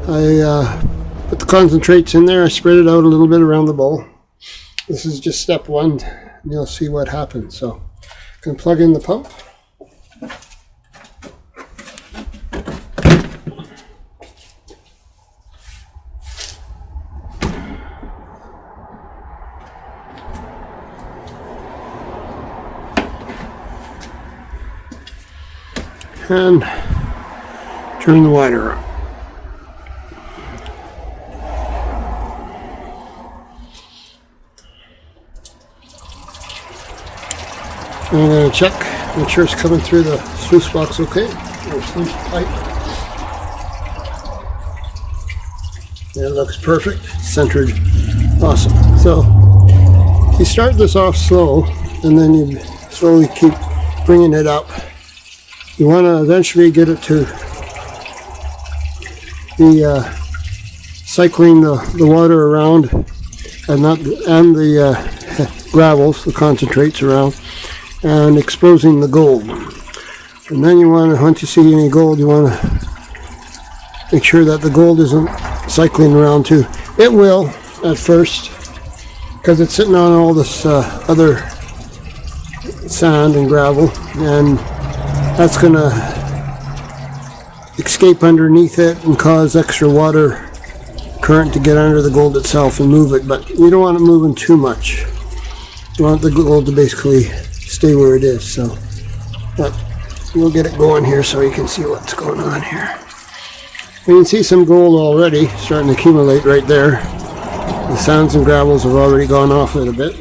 I put the concentrates in there. I spread it out a little bit around the bowl. This is just step one, and you'll see what happens. So I can plug in the pump. And turn the water on. I'm going to check, make sure it's coming through the sluice box okay, or sluice pipe. It looks perfect, centered, awesome. So you start this off slow, and then you slowly keep bringing it up. You want to eventually get it to the cycling the water around, and the gravels, the concentrates around, and exposing the gold. And then you want to, once you see any gold, you want to make sure that the gold isn't cycling around too. It will at first, because it's sitting on all this other sand and gravel, and that's going to escape underneath it and cause extra water current to get under the gold itself and move it. But you don't want it moving too much. You want the gold to basically stay where it is. So but we'll get it going here so you can see what's going on here. You can see some gold already starting to accumulate right there. The sands and gravels have already gone off it a bit.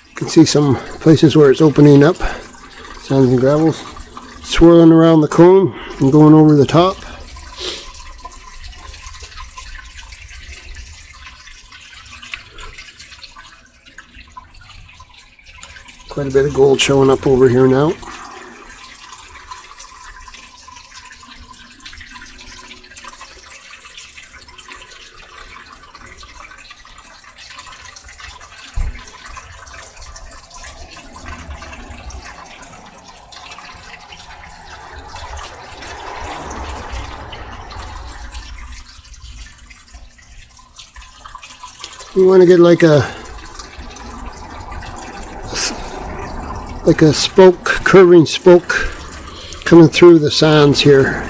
You can see some places where it's opening up, sands and gravels, swirling around the cone and going over the top. Quite a bit of gold showing up over here now. You want to get like a spoke, curving spoke coming through the sands here,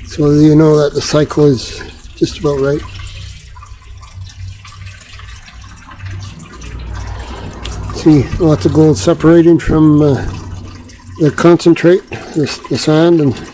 so you know that the cycle is just about right. See lots of gold separating from the concentrate, the sand, and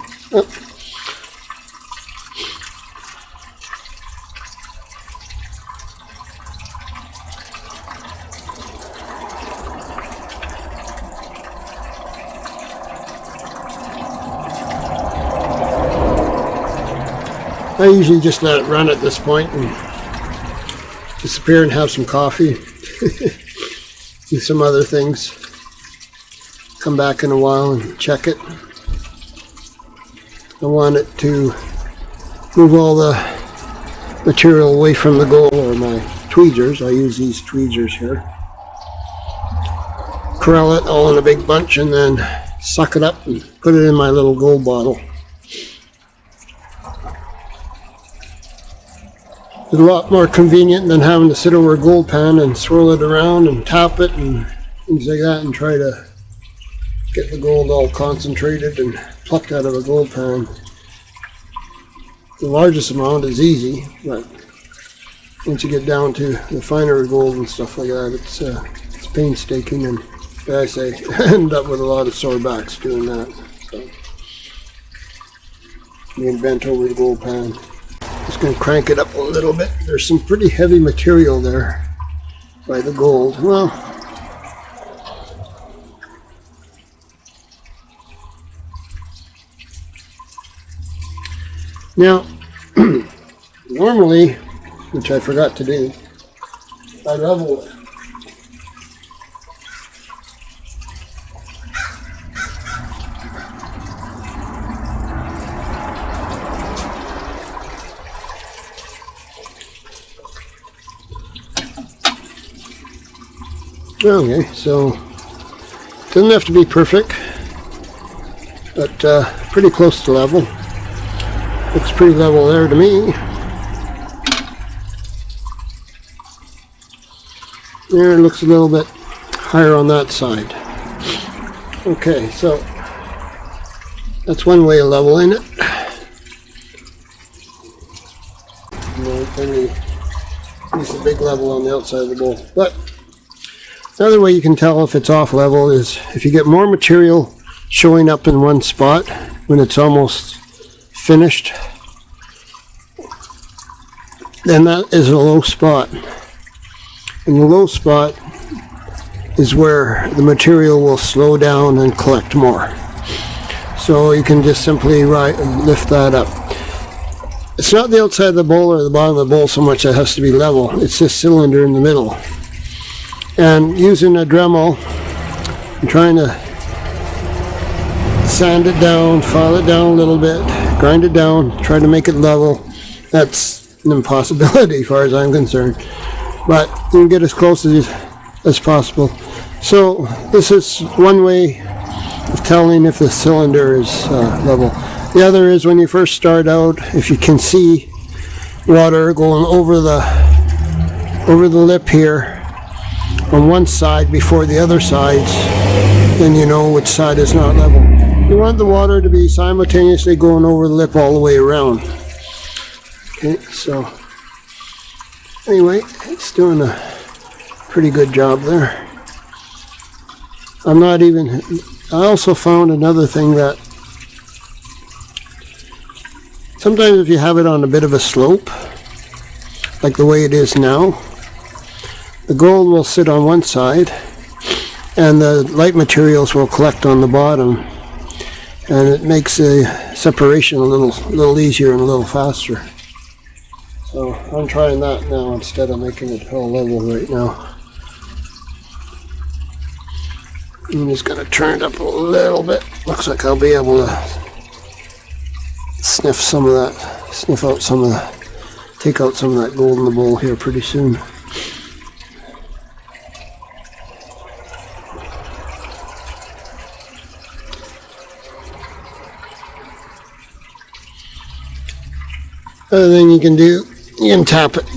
I usually just let it run at this point and disappear and have some coffee, do some other things, come back in a while and check it. I want it to move all the material away from the gold, or my tweezers. I use these tweezers here. Corral it all in a big bunch and then suck it up and put it in my little gold bottle. It's a lot more convenient than having to sit over a gold pan and swirl it around and tap it and things like that and try to get the gold all concentrated and plucked out of a gold pan. The largest amount is easy, but once you get down to the finer gold and stuff like that, it's painstaking, and I say end up with a lot of sore backs doing that. So, being bent over the gold pan. Just going to crank it up a little bit. There's some pretty heavy material there by the gold. Well, now, normally, which I forgot to do, I level it. Okay, so it doesn't have to be perfect. but pretty close to level. Looks pretty level there to me. There, it looks a little bit higher on that side. Okay, so that's one way of leveling it. Then we use the big level on the outside of the bowl. But another way you can tell if it's off level is if you get more material showing up in one spot when it's almost finished, then that is a low spot. And the low spot is where the material will slow down and collect more. So you can just simply lift that up. It's not the outside of the bowl or the bottom of the bowl so much that has to be level. It's this cylinder in the middle. And using a Dremel, I'm trying to sand it down, file it down a little bit, grind it down, try to make it level. That's an impossibility as far as I'm concerned. But you can get as close as possible. So this is one way of telling if the cylinder is level. The other is when you first start out, if you can see water going over the lip here on one side before the other sides, then you know which side is not level. You want the water to be simultaneously going over the lip all the way around. Okay, so anyway, it's doing a pretty good job there. I also found another thing that sometimes if you have it on a bit of a slope, like the way it is now, the gold will sit on one side and the light materials will collect on the bottom, and it makes the separation a little easier and a little faster. So I'm trying that now instead of making it all level right now. I'm just going to turn it up a little bit. Looks like I'll be able to take out some of that gold in the bowl here pretty soon. Other thing you can do, you can tap it.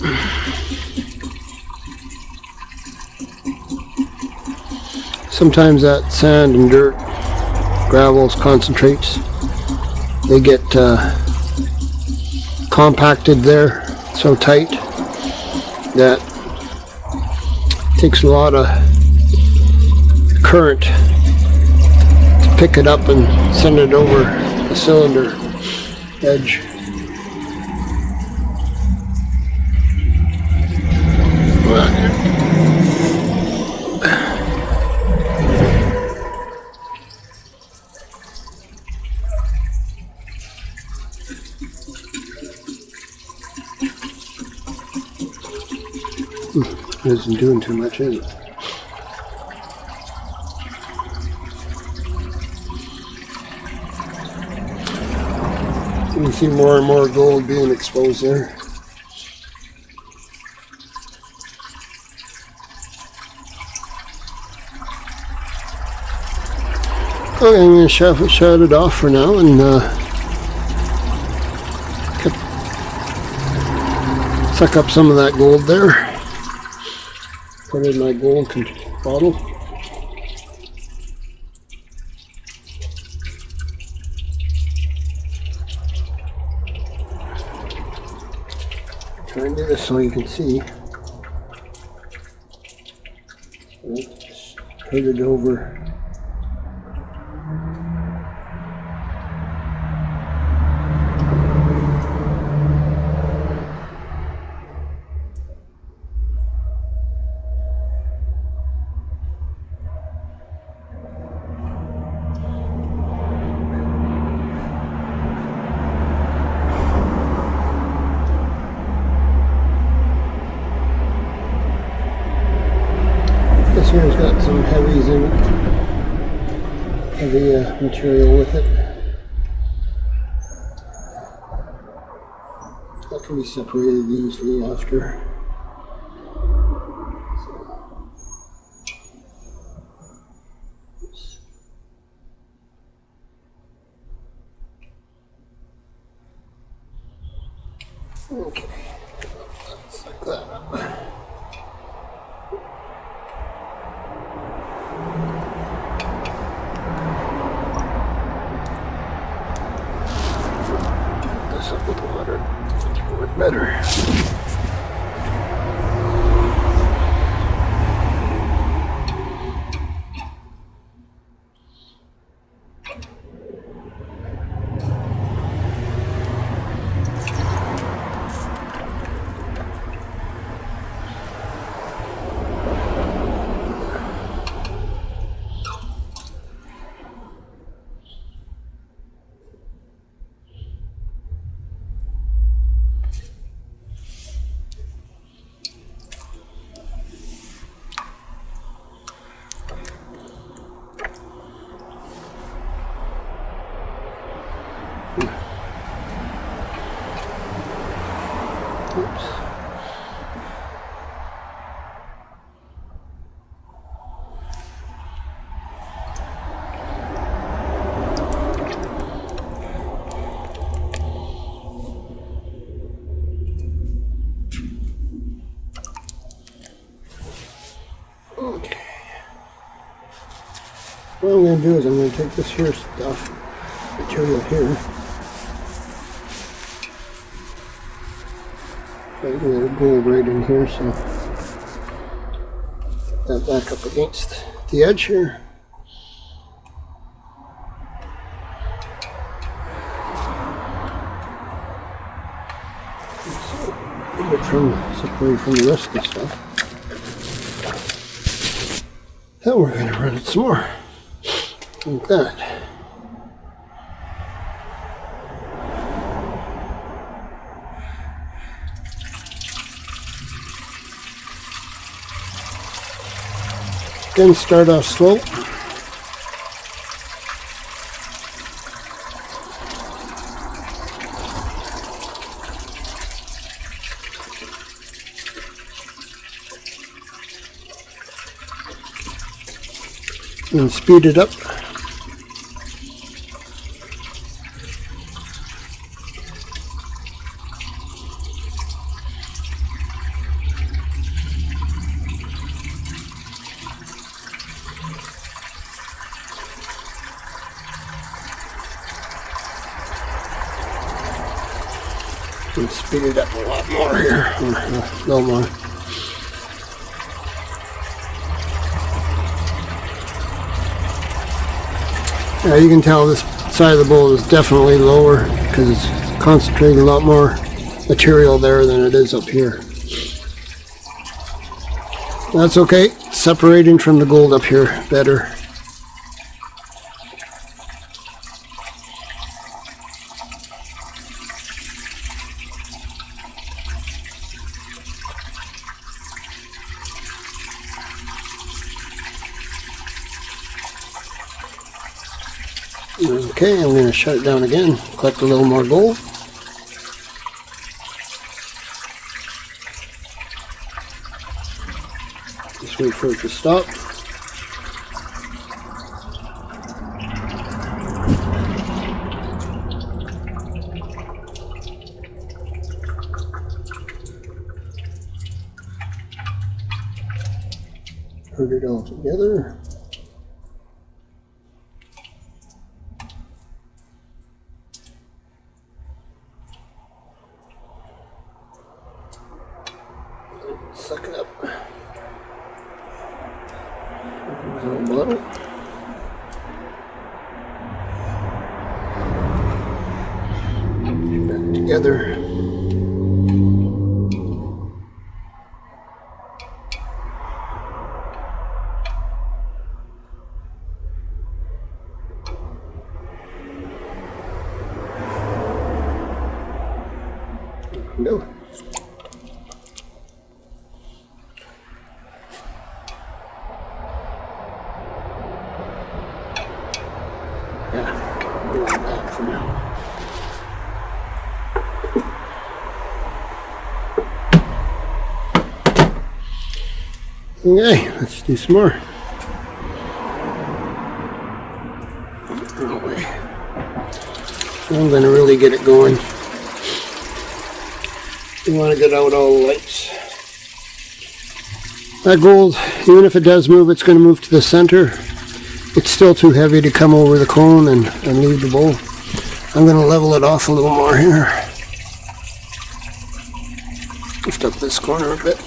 Sometimes that sand and dirt, gravels, concentrates, they get compacted there so tight that it takes a lot of current to pick it up and send it over the cylinder edge. It isn't doing too much, is it? You can see more and more gold being exposed there. Okay, I'm going to shut it off for now and suck up some of that gold there. Put it in my gold bottle. Try and do this so you can see. Just put it over. This here's got some heavies in it, heavy material with it. That can be separated easily after. Okay, suck that up. This up with water, it's work better. Oops. Okay. What I'm going to do is I'm going to take this here material here. I'm going to go right in here, so put that back up against the edge here. Separate from the rest of the stuff. Then we're going to run it some more, like that. Again, start off slow. And speed it up. And speed it up a lot more here, or a little more. Yeah, you can tell this side of the bowl is definitely lower because it's concentrating a lot more material there than it is up here. That's okay, separating from the gold up here better. Okay, I'm going to shut it down again, collect a little more gold. Just wait for it to stop. Put it all together. Suck it up. There's a little bottle. Back together. Go. Yeah, we'll leave that for now. Okay, let's do some more. I'm going to really get it going. You want to get out all the lights. That gold, even if it does move, it's going to move to the center. It's still too heavy to come over the cone and leave the bowl. I'm going to level it off a little more here. Lift up this corner a bit.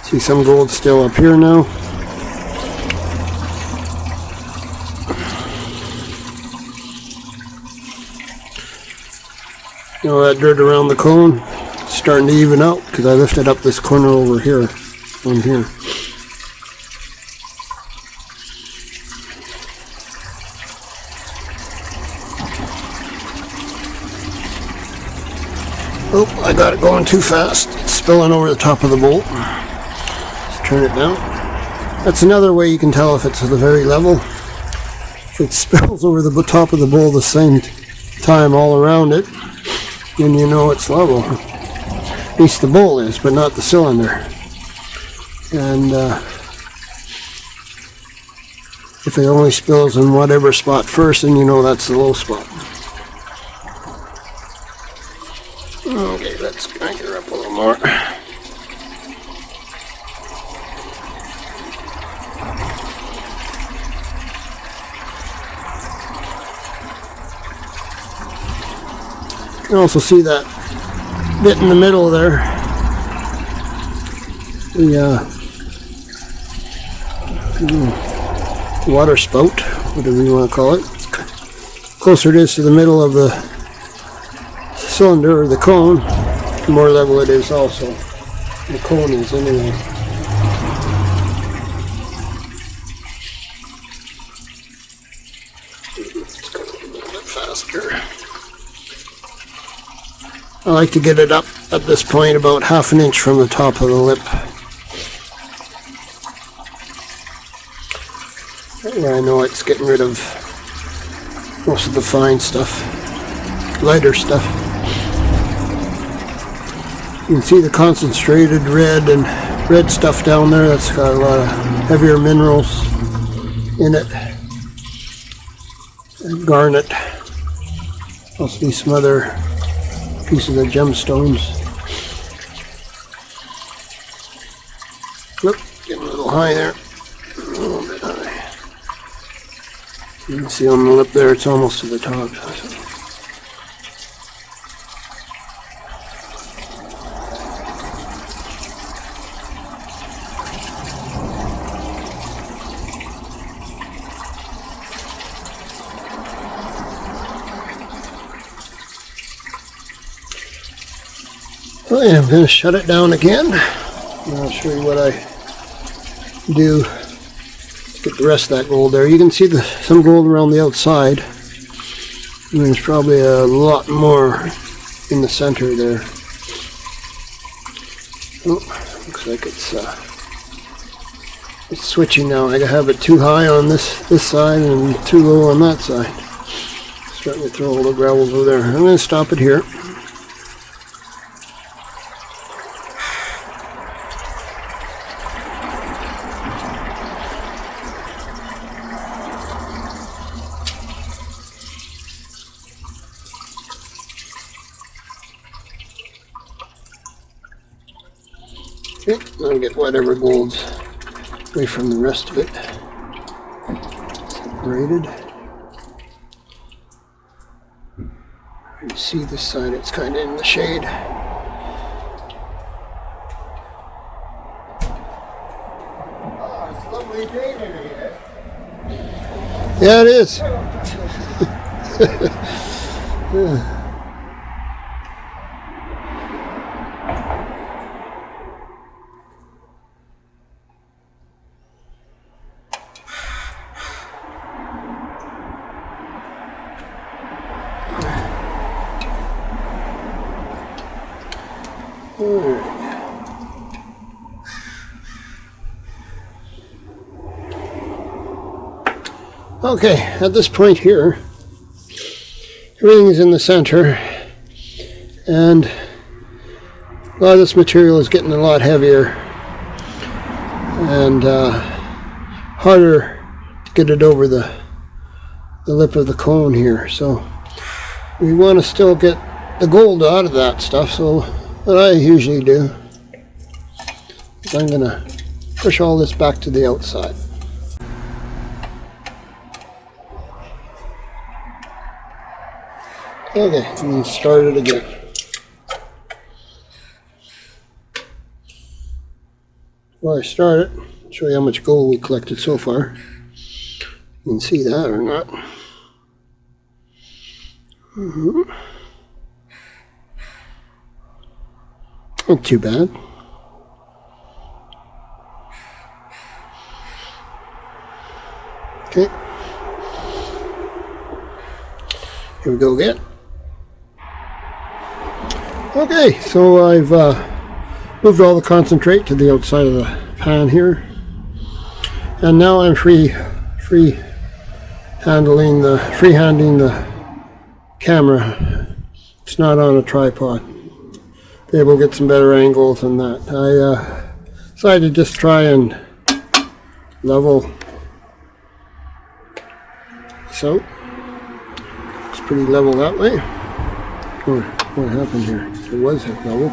See some gold still up here now. You know, that dirt around the cone is starting to even out because I lifted up this corner over here, on here. Oh, I got it going too fast. It's spilling over the top of the bowl. Turn it down. That's another way you can tell if it's at the very level. If it spills over the top of the bowl the same time all around it, then you know it's level. At least the bowl is, but not the cylinder. And if it only spills in whatever spot first, then you know that's the low spot. Okay, let's crank her up a little more. You can also see that bit in the middle there, the water spout, whatever you want to call it. The closer it is to the middle of the cylinder or the cone, the more level it is also. The cone is anyway. Let's go a little bit faster. I like to get it up at this point about ½ an inch from the top of the lip. Where I know it's getting rid of most of the fine stuff, lighter stuff. You can see the concentrated red stuff down there. That's got a lot of heavier minerals in it. And garnet. Also be some other pieces of gemstones. Whoop, getting a little high there. A little bit high. You can see on the lip there, it's almost to the top. Well, I'm going to shut it down again. I'll show you what I do to get the rest of that gold there. You can see some gold around the outside. And there's probably a lot more in the center there. Oh, looks like it's switching now. I have it too high on this side and too low on that side. Starting to throw all the gravels over there. I'm going to stop it here. Okay, I'll get whatever gold's away from the rest of it. Separated. You see this side, it's kind of in the shade. Oh, it's lovely day today, eh? Yeah, it is. Yeah. Okay, at this point here, everything is in the center. And a lot of this material is getting a lot heavier and harder to get it over the lip of the cone here. So we want to still get the gold out of that stuff. So what I usually do is I'm going to push all this back to the outside. Okay, and then start it again. Before I start it, I'll show you how much gold we collected so far. You can see that or not. Not too bad. Okay. Here we go again. Okay, so I've moved all the concentrate to the outside of the pan here, and now I'm freehanding the camera. It's not on a tripod. Be able to get some better angles than that. I decided to just try and level this out. Looks pretty level that way. Or what happened here? It was at level.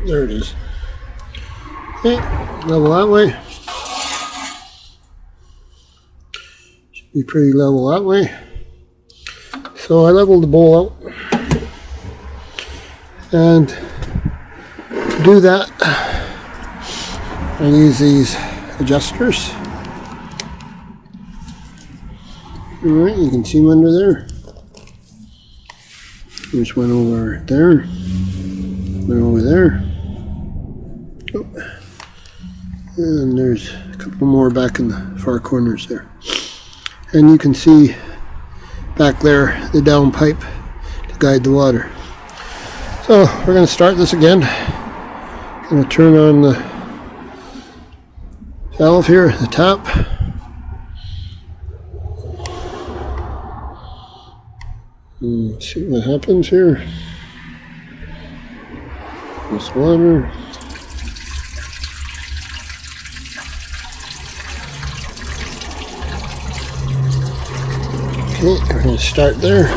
There it is. Okay, level that way. Should be pretty level that way. So I leveled the bowl out. And to do that, I use these adjusters. Alright, you can see them under there. There's one over there. One over there. Oh. And there's a couple more back in the far corners there. And you can see back there the down pipe to guide the water. So we're going to start this again. Going to turn on the valve here, the tap. And see what happens here. This water. Okay, we're going to start there.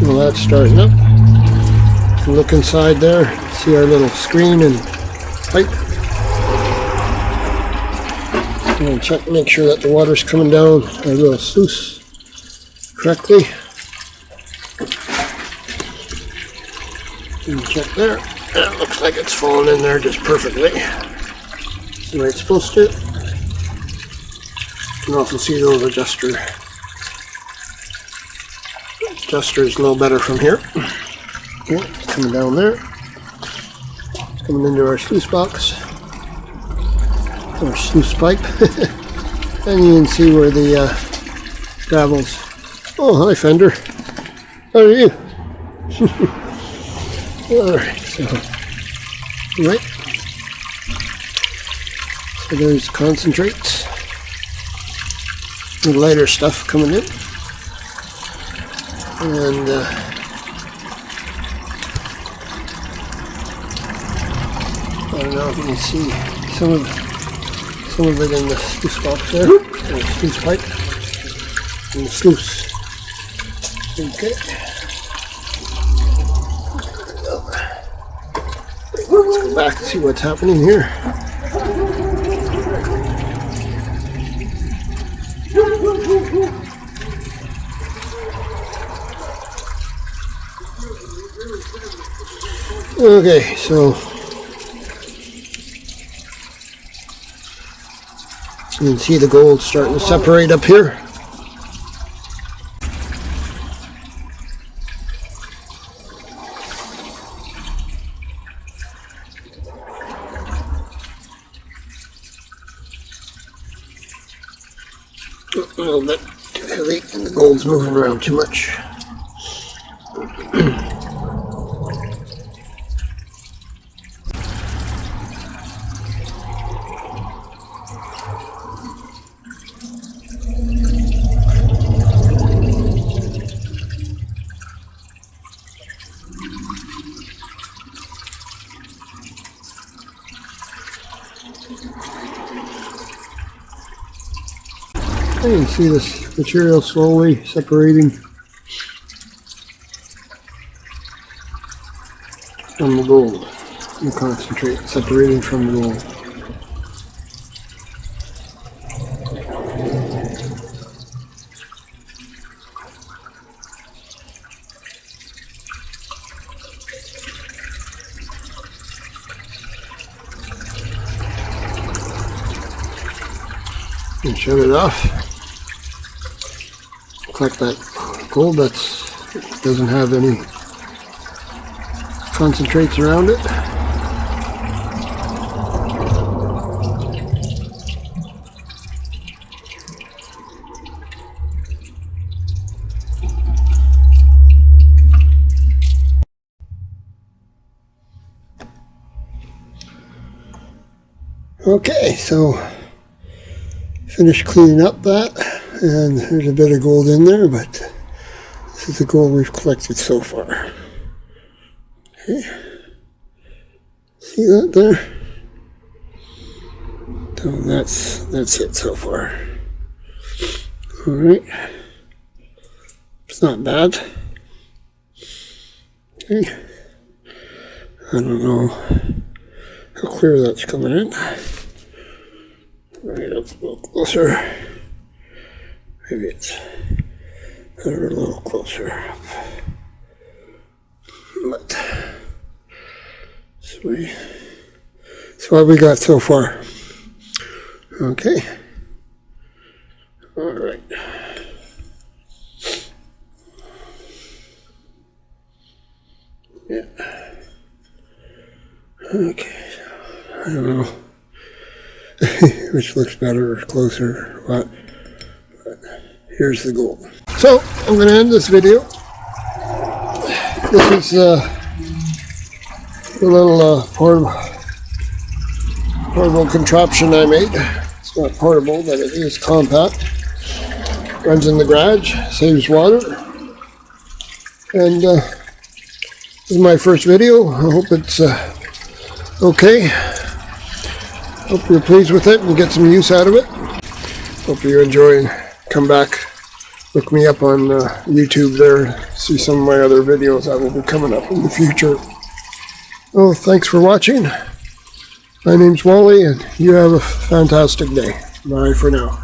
Well, that's starting up. Look inside there, see our little screen and pipe. I'm going to check, make sure that the water's coming down our little sluice correctly. And check there. That looks like it's falling in there just perfectly. That's the way it's supposed to. You can also see those adjusters a little better from here. Okay, it's coming down there. It's coming into our sluice box, our sluice pipe, and you can see where the gravel's. Oh, hi Fender. How are you? Alright, so there's concentrates. The lighter stuff coming in. And I don't know if you can see some of it in the sluice box there, the sluice pipe, and the sluice. Okay. Let's go back and see what's happening here. Okay, so you can see the gold starting to separate up here. A little bit too heavy and the gold's moving around too much. You can see this material slowly separating from the gold. The concentrate separating from the gold. And shut it off. Collect that gold that doesn't have any concentrates around it. Okay, so finished cleaning up that, and there's a bit of gold in there, but this is the gold we've collected so far. Okay. See that there? So that's it so far. All right. It's not bad. Okay. I don't know how clear that's coming in. Bring it up a little closer. Maybe it's better a little closer. But sweet. So what we got so far? Okay. All right. Yeah. Okay. I don't know which looks better or closer or what. But here's the gold. So I'm going to end this video. This is a little portable contraption I made. It's not portable, but it is compact. Runs in the garage, saves water. And this is my first video. I hope it's okay. Hope you're pleased with it and get some use out of it. Hope you enjoy and come back. Look me up on YouTube there. See some of my other videos that will be coming up in the future. Well, thanks for watching. My name's Wally, and you have a fantastic day. Bye for now.